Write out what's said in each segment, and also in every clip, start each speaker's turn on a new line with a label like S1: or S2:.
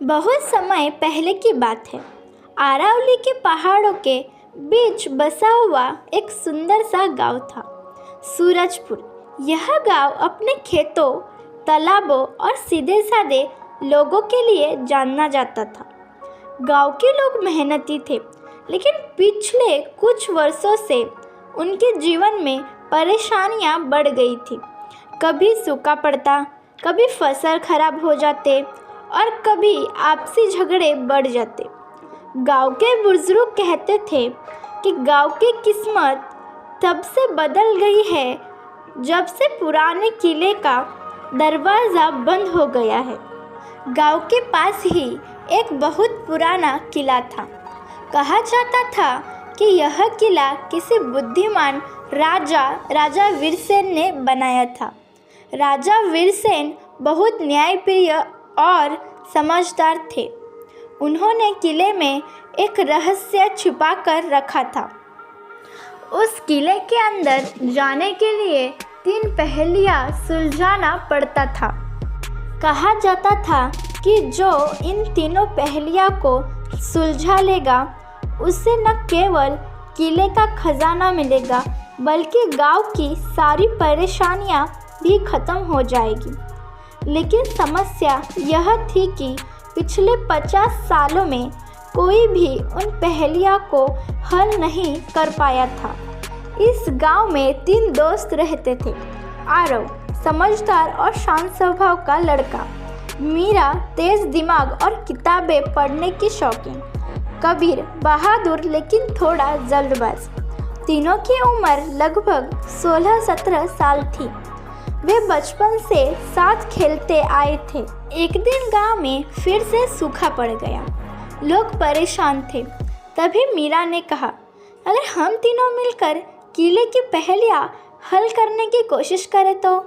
S1: बहुत समय पहले की बात है। अरावली के पहाड़ों के बीच बसा हुआ एक सुंदर सा गांव था, सूरजपुर। यह गांव अपने खेतों, तालाबों और सीधे साधे लोगों के लिए जाना जाता था। गांव के लोग मेहनती थे, लेकिन पिछले कुछ वर्षों से उनके जीवन में परेशानियां बढ़ गई थी। कभी सूखा पड़ता, कभी फसल खराब हो जाते और कभी आपसी झगड़े बढ़ जाते। गांव के बुजुर्ग कहते थे कि गांव की किस्मत तब से बदल गई है जब से पुराने किले का दरवाज़ा बंद हो गया है। गांव के पास ही एक बहुत पुराना किला था। कहा जाता था कि यह किला किसी बुद्धिमान राजा वीरसेन ने बनाया था। राजा वीरसेन बहुत न्यायप्रिय और समझदार थे। उन्होंने किले में एक रहस्य छिपा कर रखा था। उस किले के अंदर जाने के लिए 3 पहेलियाँ सुलझाना पड़ता था। कहा जाता था कि जो इन तीनों पहेलियों को सुलझा लेगा, उसे न केवल किले का खजाना मिलेगा, बल्कि गांव की सारी परेशानियां भी खत्म हो जाएगी। लेकिन समस्या यह थी कि पिछले 50 सालों में कोई भी उन पहेलियों को हल नहीं कर पाया था। इस गांव में 3 दोस्त रहते थे। आरव, समझदार और शांत स्वभाव का लड़का। मीरा, तेज दिमाग और किताबें पढ़ने की शौकीन। कबीर, बहादुर लेकिन थोड़ा जल्दबाज। तीनों की उम्र लगभग 16-17 साल थी। वे बचपन से साथ खेलते आए थे। एक दिन गांव में फिर से सूखा पड़ गया। लोग परेशान थे। तभी मीरा ने कहा, अगर हम तीनों मिलकर किले की पहेलियाँ हल करने की कोशिश करें तो।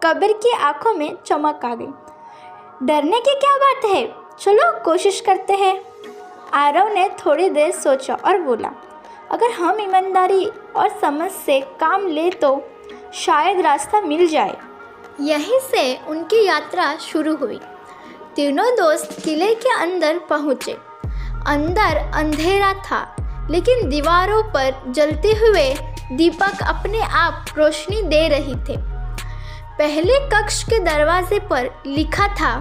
S1: कबीर की आंखों में चमक आ गई। डरने की क्या बात है, चलो कोशिश करते हैं। आरव ने थोड़ी देर सोचा और बोला, अगर हम ईमानदारी और समझ से काम ले तो शायद रास्ता मिल जाए। यहीं से उनकी यात्रा शुरू हुई। तीनों दोस्त किले के अंदर पहुँचे। अंदर अंधेरा था, लेकिन दीवारों पर जलते हुए दीपक अपने आप रोशनी दे रही थे। पहले कक्ष के दरवाजे पर लिखा था,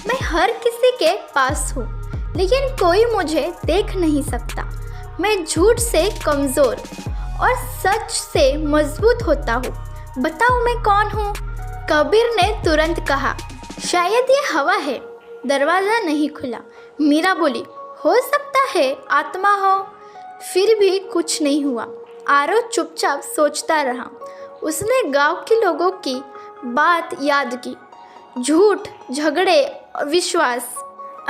S1: मैं हर किसी के पास हूँ, लेकिन कोई मुझे देख नहीं सकता। मैं झूठ से कमज़ोर और सच से मजबूत होता हूँ। बताओ मैं कौन हूँ? कबीर ने तुरंत कहा, शायद ये हवा है। दरवाज़ा नहीं खुला। मीरा बोली, हो सकता है आत्मा हो। फिर भी कुछ नहीं हुआ। आरव चुपचाप सोचता रहा। उसने गांव के लोगों की बात याद की, झूठ, झगड़े और विश्वास।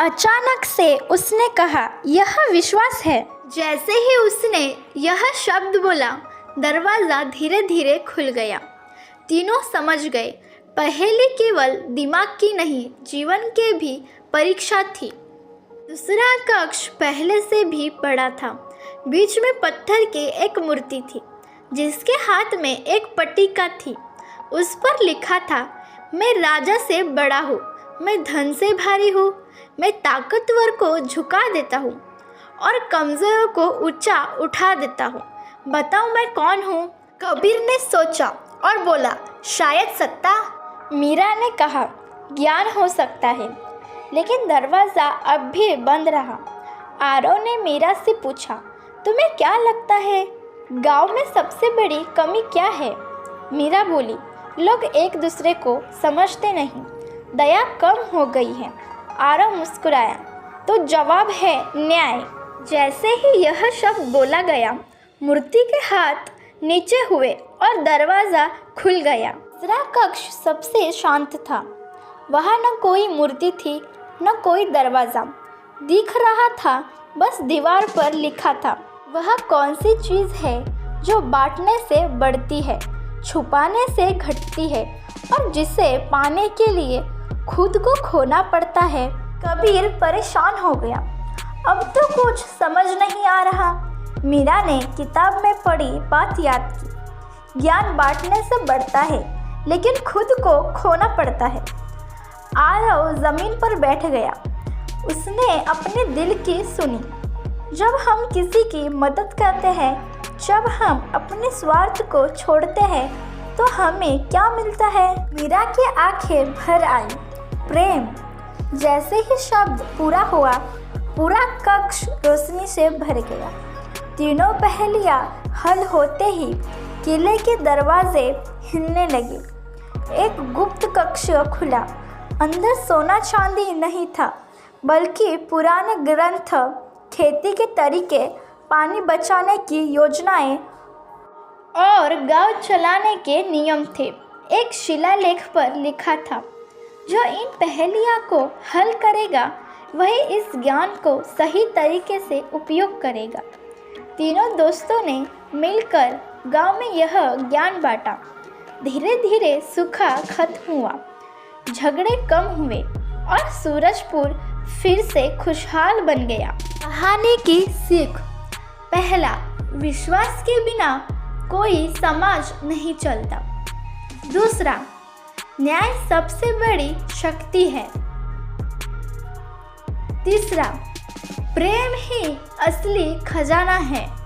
S1: अचानक से उसने कहा, यह विश्वास है। जैसे ही उसने यह शब्द बोला, दरवाज़ा धीरे धीरे खुल गया। तीनों समझ गए, पहेली केवल दिमाग की नहीं, जीवन की भी परीक्षा थी। दूसरा कक्ष पहले से भी बड़ा था। बीच में पत्थर की एक मूर्ति थी, जिसके हाथ में एक पट्टिका थी। उस पर लिखा था, मैं राजा से बड़ा हूँ, मैं धन से भारी हूँ, मैं ताकतवर को झुका देता हूँ और कमज़ोरों को ऊंचा उठा देता हूँ। बताओ मैं कौन हूँ? कबीर ने सोचा और बोला, शायद सत्ता। मीरा ने कहा, ज्ञान हो सकता है। लेकिन दरवाज़ा अब भी बंद रहा। आरव ने मीरा से पूछा, तुम्हें क्या लगता है, गांव में सबसे बड़ी कमी क्या है? मीरा बोली, लोग एक दूसरे को समझते नहीं, दया कम हो गई है। आरव मुस्कुराया, तो जवाब है न्याय। जैसे ही यह शब्द बोला गया, मूर्ति के हाथ नीचे हुए और दरवाज़ा खुल गया। दूसरा कक्ष सबसे शांत था। वहाँ न कोई मूर्ति थी, न कोई दरवाज़ा दिख रहा था। बस दीवार पर लिखा था, वह कौन सी चीज़ है जो बांटने से बढ़ती है, छुपाने से घटती है और जिसे पाने के लिए खुद को खोना पड़ता है। कबीर परेशान हो गया। अब तो कुछ समझ नहीं आ रहा। मीरा ने किताब में पढ़ी बात याद की, ज्ञान बांटने से बढ़ता है, लेकिन खुद को खोना पड़ता है। आरव जमीन पर बैठ गया। उसने अपने दिल की सुनी। जब हम किसी की मदद करते हैं, जब हम अपने स्वार्थ को छोड़ते हैं, तो हमें क्या मिलता है? मीरा की आंखें भर आई। प्रेम। जैसे ही शब्द पूरा हुआ, पूरा कक्ष रोशनी से भर गया। तीनों पहेलियां हल होते ही किले के दरवाजे हिलने लगे। एक गुप्त कक्ष खुला। अंदर सोना चांदी नहीं था, बल्कि पुराने ग्रंथ, खेती के तरीके, पानी बचाने की योजनाएं और गांव चलाने के नियम थे। एक शिलालेख पर लिखा था, जो इन पहेलियों को हल करेगा वही इस ज्ञान को सही तरीके से उपयोग करेगा। तीनों दोस्तों ने मिलकर गांव में यह ज्ञान बांटा। धीरे धीरे सूखा खत्म हुआ, झगड़े कम हुए और सूरजपुर फिर से खुशहाल बन गया। कहानी की सीख। पहला, विश्वास के बिना कोई समाज नहीं चलता। दूसरा, न्याय सबसे बड़ी शक्ति है। तीसरा, प्रेम ही असली खजाना है।